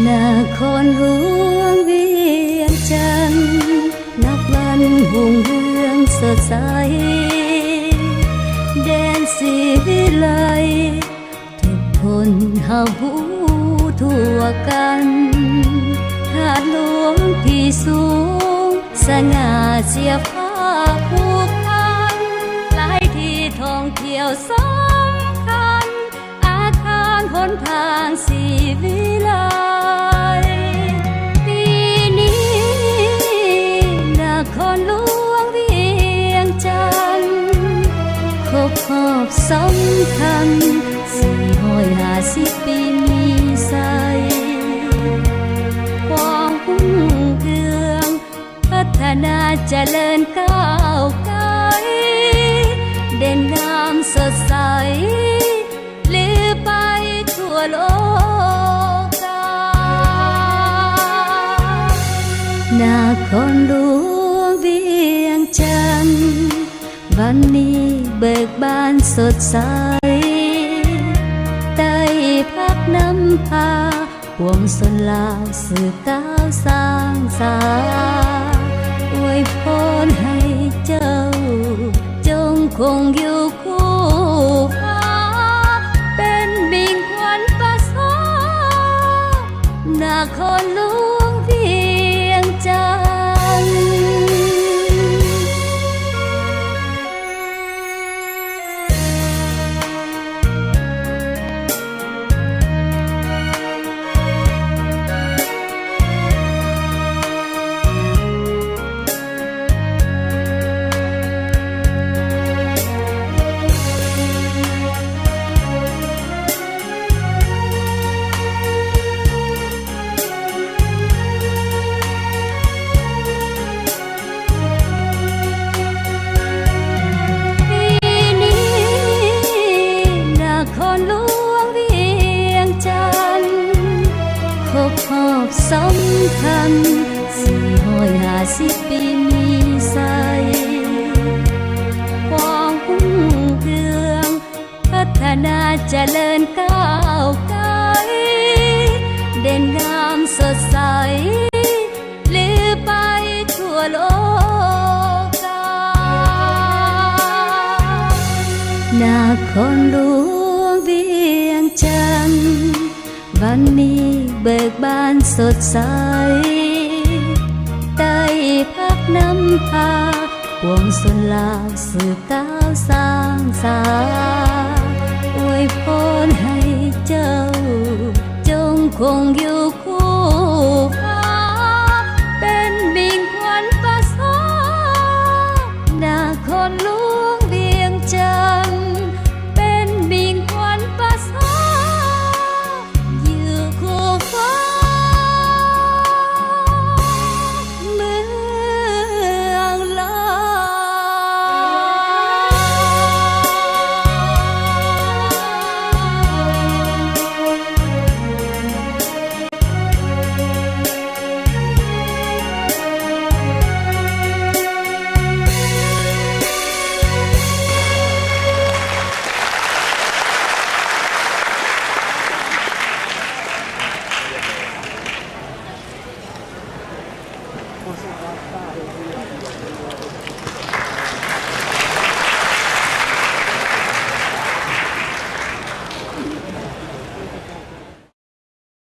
นาครหลวงเวียงจันทร์นับวันหุ่งเรืองสดใสแดนสีวิไลทุกคนเฮาหูทั่วกันหาดหลวงที่สูงสง่าเสียฟ้าผูกพันหลายที่ท่องเที่ยวสำคัญอาคารหนทางสีวิไลปีนี้นครหลวงเวียงจันทร์ครบรอบสำคัญ450 ปีมีใสความรุ่งเรืองพัฒนาเจริญก้าวไกลเด่นงามสดใสลือไปทั่วโลกานครหลวงเวียงจันทร์วันนี้เบิกบานสดใสใต้พักน้ำพาปวงสนลาวสืบก้าวสร้างสาอวยพรให้เจ้าจงคงอยู่คู่ฟ้าเป็นบิ่งขวัญประสานครหลวงเวียงจันทร์สำคัญ450 ปีมีใสความรุ่งเรืองพัฒนาเจริญก้าวไกลเด่นงามสดใสลือไปทั่วโลกานครหลวงเวียงจันทร์วันนี้เบิกบานสดใสใต้พักน้ำพาปวงสนลาวสืบก้าวสร้างสาอวยพรให้เจ้าจงคงอยู่คู่ฟ้าเป็นบิ่งขวัญประสานครหลวงเวียงจันทร์เป็นบิ่งขวัญประสา